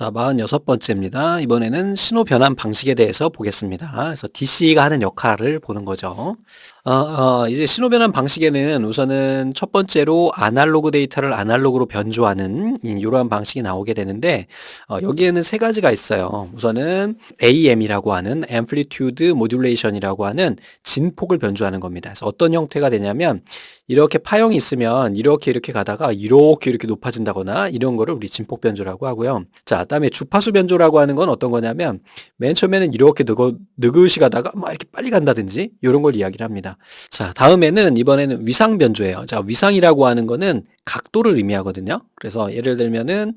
자, 46번째입니다. 이번에는 신호 변환 방식에 대해서 보겠습니다. 그래서 DC가 하는 역할을 보는 거죠. 이제 신호 변환 방식에는 우선은 첫 번째로 아날로그 데이터를 아날로그로 변조하는 이러한 방식이 나오게 되는데, 여기에는 세 가지가 있어요. 우선은 AM이라고 하는 Amplitude Modulation이라고 하는 진폭을 변조하는 겁니다. 그래서 어떤 형태가 되냐면, 이렇게 파형이 있으면 이렇게 가다가 이렇게 높아진다거나 이런 거를 우리 진폭 변조라고 하고요. 자, 그다음에 주파수 변조라고 하는 건 어떤 거냐면 맨 처음에는 이렇게 느긋이 가다가 막 이렇게 빨리 간다든지 이런 걸 이야기를 합니다. 자, 다음에는 이번에는 위상 변조예요. 자, 위상이라고 하는 거는 각도를 의미하거든요. 그래서 예를 들면은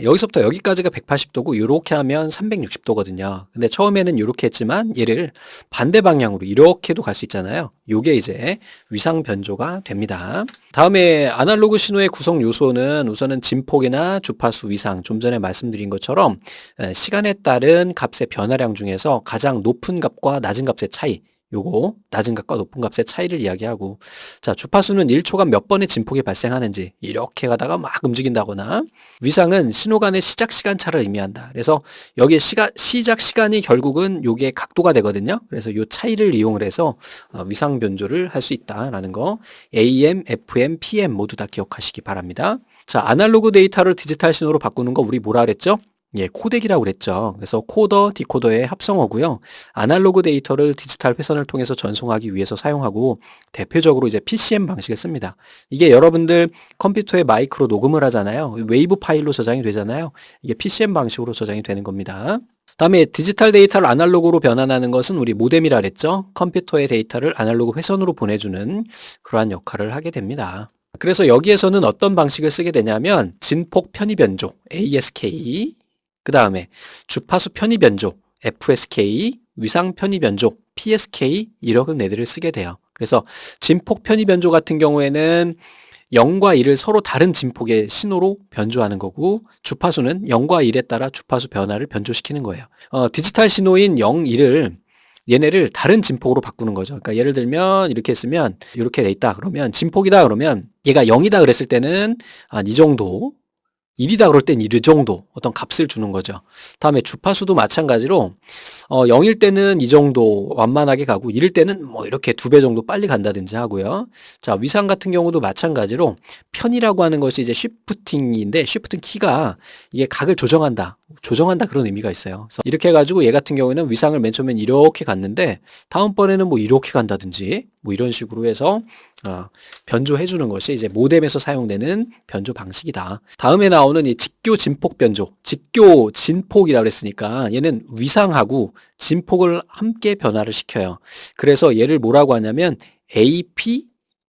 여기서부터 여기까지가 180도고 이렇게 하면 360도거든요. 근데 처음에는 이렇게 했지만 얘를 반대 방향으로 이렇게도 갈 수 있잖아요. 요게 이제 위상 변조가 됩니다. 다음에 아날로그 신호의 구성 요소는 우선은 진폭이나 주파수 위상, 좀 전에 말씀드린 것처럼 시간에 따른 값의 변화량 중에서 가장 높은 값과 낮은 값의 차이, 요거 낮은 값과 높은 값의 차이를 이야기하고, 자, 주파수는 1초간 몇 번의 진폭이 발생하는지, 이렇게 가다가 막 움직인다거나, 위상은 신호 간의 시작 시간 차를 의미한다. 그래서 여기에 시작 시간이 결국은 요게 각도가 되거든요. 그래서 요 차이를 이용을 해서 위상 변조를 할 수 있다라는 거, AM, FM, PM 모두 다 기억하시기 바랍니다. 자, 아날로그 데이터를 디지털 신호로 바꾸는 거 우리 뭐라 그랬죠? 예, 코덱이라고 그랬죠. 그래서 코더, 디코더의 합성어고요. 아날로그 데이터를 디지털 회선을 통해서 전송하기 위해서 사용하고 대표적으로 이제 PCM 방식을 씁니다. 이게 여러분들 컴퓨터에 마이크로 녹음을 하잖아요. 웨이브 파일로 저장이 되잖아요. 이게 PCM 방식으로 저장이 되는 겁니다. 다음에 디지털 데이터를 아날로그로 변환하는 것은 우리 모뎀이라 그랬죠. 컴퓨터의 데이터를 아날로그 회선으로 보내주는 그러한 역할을 하게 됩니다. 그래서 여기에서는 어떤 방식을 쓰게 되냐면 진폭 편의 변조, ASK, 그 다음에 주파수 편의 변조, FSK, 위상 편의 변조, PSK, 이런 애들을 쓰게 돼요. 그래서 진폭 편의 변조 같은 경우에는 0과 1을 서로 다른 진폭의 신호로 변조하는 거고, 주파수는 0과 1에 따라 주파수 변화를 변조시키는 거예요. 디지털 신호인 0, 1을 얘네를 다른 진폭으로 바꾸는 거죠. 그러니까 예를 들면 이렇게 했으면 이렇게 돼 있다 그러면 진폭이다 그러면 얘가 0이다 그랬을 때는 한 이 정도, 1이다 그럴 땐 이 정도 어떤 값을 주는 거죠. 다음에 주파수도 마찬가지로 0일 때는 이 정도 완만하게 가고 1일 때는 뭐 이렇게 2배 정도 빨리 간다든지 하고요. 자, 위상 같은 경우도 마찬가지로 편이라고 하는 것이 이제 쉬프팅인데 쉬프팅 키가 이게 각을 조정한다 그런 의미가 있어요. 그래서 이렇게 해가지고 얘 같은 경우에는 위상을 맨 처음엔 이렇게 갔는데 다음번에는 뭐 이렇게 간다든지 뭐 이런 식으로 해서 변조해 주는 것이 이제 모뎀에서 사용되는 변조 방식이다. 다음에 나오는 이 직교 진폭 변조, 직교 진폭이라고 그랬으니까 얘는 위상하고 진폭을 함께 변화를 시켜요. 그래서 얘를 뭐라고 하냐면 AP,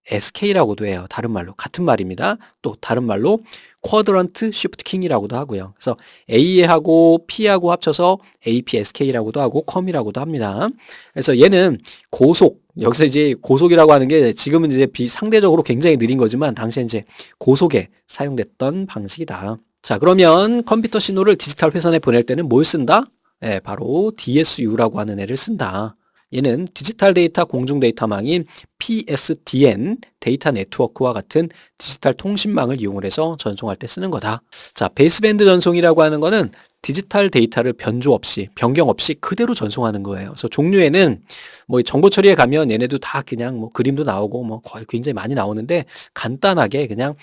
SK라고도 해요. 다른 말로. 같은 말입니다. 또 다른 말로 쿼드런트 쉬프트 킹이라고도 하고요. 그래서 A하고 P하고 합쳐서 APSK라고도 하고 컴이라고도 합니다. 그래서 얘는 고속, 여기서 이제 고속이라고 하는 게 지금은 이제 상대적으로 굉장히 느린 거지만 당시에 이제 고속에 사용됐던 방식이다. 자, 그러면 컴퓨터 신호를 디지털 회선에 보낼 때는 뭘 쓴다? 네, 바로 DSU라고 하는 애를 쓴다. 얘는 디지털 데이터 공중 데이터망인 PSDN 데이터 네트워크와 같은 디지털 통신망을 이용을 해서 전송할 때 쓰는 거다. 자, 베이스밴드 전송이라고 하는 거는 디지털 데이터를 변조 없이, 변경 없이 그대로 전송하는 거예요. 그래서 종류에는 뭐 정보 처리에 가면 얘네도 다 그냥 뭐 그림도 나오고 뭐 거의 굉장히 많이 나오는데 간단하게 그냥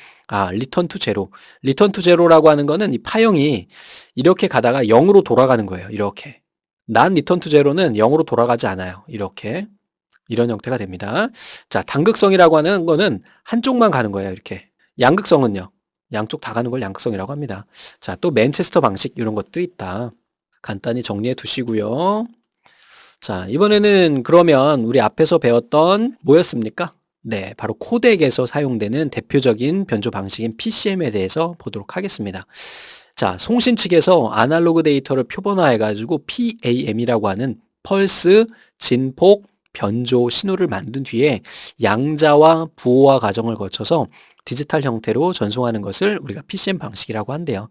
리턴 투 제로. 리턴 투 제로라고 하는 거는 이 파형이 이렇게 가다가 0으로 돌아가는 거예요. 이렇게. 난 리턴 투 제로는 0으로 돌아가지 않아요. 이렇게. 이런 형태가 됩니다. 자, 단극성이라고 하는 거는 한쪽만 가는 거예요. 이렇게. 양극성은요. 양쪽 다 가는 걸 양극성이라고 합니다. 자, 또 맨체스터 방식 이런 것도 있다. 간단히 정리해 두시고요. 자, 이번에는 그러면 우리 앞에서 배웠던 뭐였습니까? 네, 바로 코덱에서 사용되는 대표적인 변조 방식인 PCM에 대해서 보도록 하겠습니다. 자, 송신 측에서 아날로그 데이터를 표본화해가지고 PAM이라고 하는 펄스, 진폭, 변조 신호를 만든 뒤에 양자와 부호화 과정을 거쳐서 디지털 형태로 전송하는 것을 우리가 PCM 방식이라고 한대요.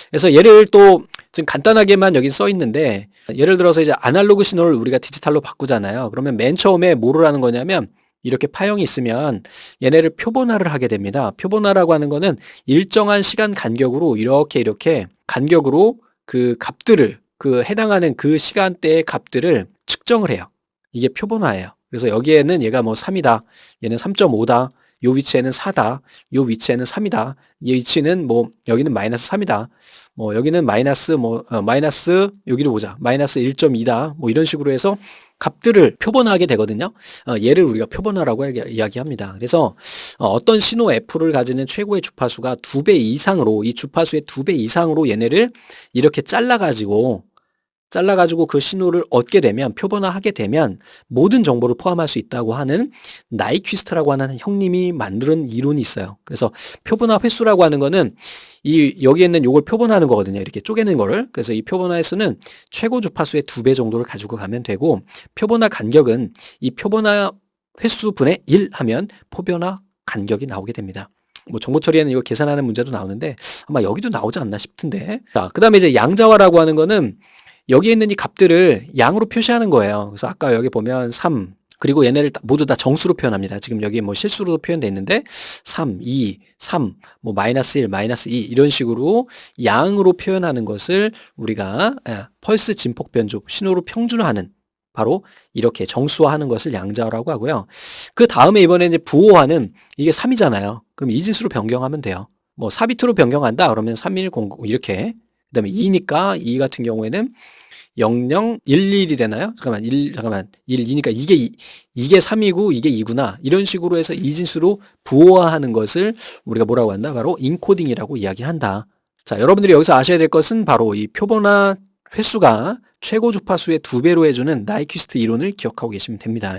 그래서 얘를 또 지금 간단하게만 여기 써 있는데 예를 들어서 이제 아날로그 신호를 우리가 디지털로 바꾸잖아요. 그러면 맨 처음에 뭐를 하는 거냐면 이렇게 파형이 있으면 얘네를 표본화를 하게 됩니다. 표본화라고 하는 거는 일정한 시간 간격으로 이렇게 간격으로 그 값들을 그 해당하는 그 시간대의 값들을 측정을 해요. 이게 표본화예요. 그래서 여기에는 얘가 뭐 3이다. 얘는 3.5다. 요 위치에는 4다. 요 위치에는 3이다. 이 위치는 뭐 여기는 마이너스 3이다. 뭐 여기는 마이너스 마이너스 여기로 보자. 마이너스 1.2다. 뭐 이런 식으로 해서 값들을 표본화하게 되거든요. 얘를 우리가 표본화라고 이야기합니다. 그래서 어떤 신호 F를 가지는 최고의 주파수가 2배 이상으로 이 주파수의 2배 이상으로 얘네를 이렇게 잘라가지고 그 신호를 얻게 되면 표본화하게 되면 모든 정보를 포함할 수 있다고 하는 나이퀴스트라고 하는 형님이 만든 이론이 있어요. 그래서 표본화 횟수라고 하는 거는 여기에 있는 요걸 표본화하는 거거든요. 이렇게 쪼개는 거를. 그래서 이 표본화 횟수는 최고 주파수의 2배 정도를 가지고 가면 되고 표본화 간격은 이 표본화 횟수분의 1 하면 표본화 간격이 나오게 됩니다. 뭐 정보 처리에는 이거 계산하는 문제도 나오는데 아마 여기도 나오지 않나 싶은데. 자, 그다음에 이제 양자화라고 하는 거는 여기에 있는 이 값들을 양으로 표시하는 거예요. 그래서 아까 여기 보면 3, 그리고 얘네를 모두 다 정수로 표현합니다. 지금 여기 뭐 실수로도 표현되어 있는데 3, 2, 3, 뭐 마이너스 1, 마이너스 2 이런 식으로 양으로 표현하는 것을 우리가 펄스 진폭 변조 신호로 평준화하는 바로 이렇게 정수화하는 것을 양자화라고 하고요. 그 다음에 이번에 이제 부호화는 이게 3이잖아요. 그럼 이진수로 변경하면 돼요. 뭐 4비트로 변경한다 그러면 3100 이렇게. 그다음에 2니까 2 같은 경우에는 0011이 되나요? 잠깐만 1 2니까 이게 3이고 이게 2구나. 이런 식으로 해서 이진수로 부호화하는 것을 우리가 뭐라고 한다? 바로 인코딩이라고 이야기한다. 자, 여러분들이 여기서 아셔야 될 것은 바로 이 표본화 횟수가 최고 주파수의 2배로 해주는 나이퀴스트 이론을 기억하고 계시면 됩니다.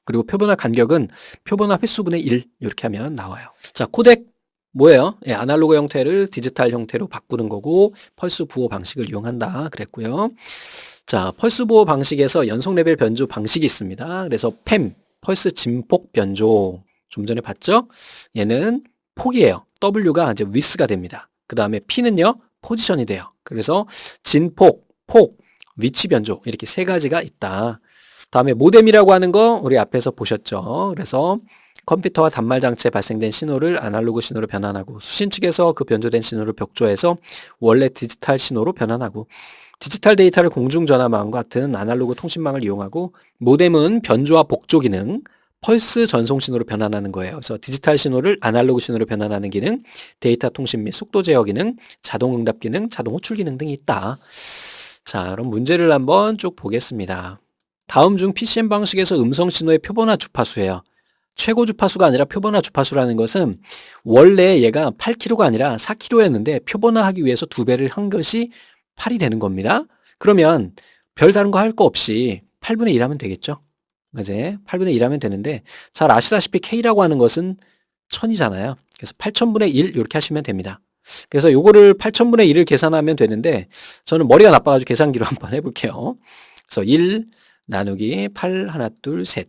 그리고 표본화 간격은 표본화 횟수분의 1 이렇게 하면 나와요. 자, 코덱 뭐예요? 예, 아날로그 형태를 디지털 형태로 바꾸는 거고 펄스 부호 방식을 이용한다 그랬고요. 자, 펄스 부호 방식에서 연속 레벨 변조 방식이 있습니다. 그래서 팸, 펄스 진폭 변조 좀 전에 봤죠? 얘는 폭이에요. W가 이제 width가 됩니다. 그 다음에 P는요 포지션이 돼요. 그래서 진폭, 폭, 위치 변조 이렇게 세 가지가 있다. 다음에 모뎀이라고 하는 거 우리 앞에서 보셨죠? 그래서 컴퓨터와 단말 장치에 발생된 신호를 아날로그 신호로 변환하고 수신 측에서 그 변조된 신호를 벽조해서 원래 디지털 신호로 변환하고 디지털 데이터를 공중전화망과 같은 아날로그 통신망을 이용하고 모뎀은 변조와 복조 기능, 펄스 전송 신호로 변환하는 거예요. 그래서 디지털 신호를 아날로그 신호로 변환하는 기능, 데이터 통신 및 속도 제어 기능, 자동 응답 기능, 자동 호출 기능 등이 있다. 자, 그럼 문제를 한번 쭉 보겠습니다. 다음 중 PCM 방식에서 음성 신호의 표본화 주파수예요. 최고 주파수가 아니라 표본화 주파수라는 것은 원래 얘가 8kHz가 아니라 4kHz였는데 표본화하기 위해서 2배를 한 것이 8이 되는 겁니다. 그러면 별다른 거 할 거 없이 8분의 1 하면 되겠죠? 이제 8분의 1 하면 되는데 잘 아시다시피 K라고 하는 것은 1000이잖아요. 그래서 8000분의 1 이렇게 하시면 됩니다. 그래서 요거를 8000분의 1을 계산하면 되는데 저는 머리가 나빠가지고 계산기로 한번 해볼게요. 그래서 1 나누기 8 하나 둘 셋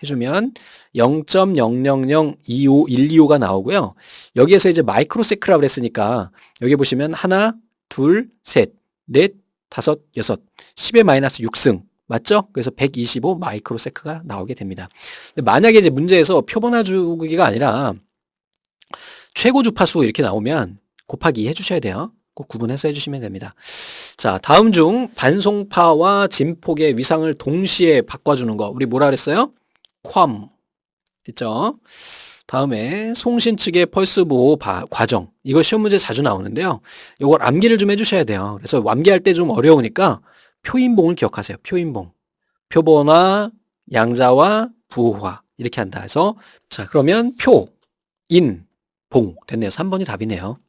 해주면 0.00025125가 나오고요. 여기에서 이제 마이크로세크라고 그랬으니까 여기 보시면 하나, 둘, 셋, 넷, 다섯, 여섯, 10의 마이너스 6승 맞죠? 그래서 125 마이크로세크가 나오게 됩니다. 근데 만약에 이제 문제에서 표본화 주기가 아니라 최고 주파수 이렇게 나오면 곱하기 2 해주셔야 돼요. 꼭 구분해서 해주시면 됩니다. 자, 다음 중 반송파와 진폭의 위상을 동시에 바꿔주는 거 우리 뭐라 그랬어요? 퀄 됐죠? 다음에 송신 측의 펄스 보호 과정 이거 시험 문제 자주 나오는데요. 이걸 암기를 좀 해주셔야 돼요. 그래서 암기할 때 좀 어려우니까 표인봉을 기억하세요. 표인봉 표본화, 양자화, 부호화 이렇게 한다 해서 자 그러면 표, 인, 봉 됐네요. 3번이 답이네요.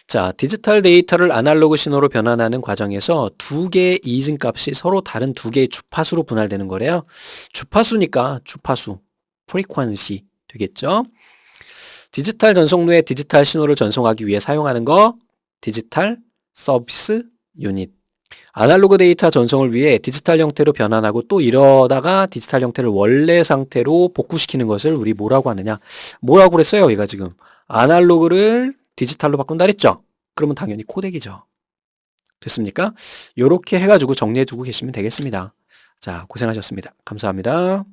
자, 디지털 데이터를 아날로그 신호로 변환하는 과정에서 두 개의 이진값이 서로 다른 두 개의 주파수로 분할되는 거래요. 주파수니까 주파수, frequency 되겠죠? 디지털 전송로에 디지털 신호를 전송하기 위해 사용하는 거 디지털 서비스 유닛. 아날로그 데이터 전송을 위해 디지털 형태로 변환하고 또 이러다가 디지털 형태를 원래 상태로 복구시키는 것을 우리 뭐라고 하느냐? 뭐라고 그랬어요? 얘가 지금 아날로그를 디지털로 바꾼다 그랬죠? 그러면 당연히 코덱이죠. 됐습니까? 이렇게 해가지고 정리해 두고 계시면 되겠습니다. 자, 고생하셨습니다. 감사합니다.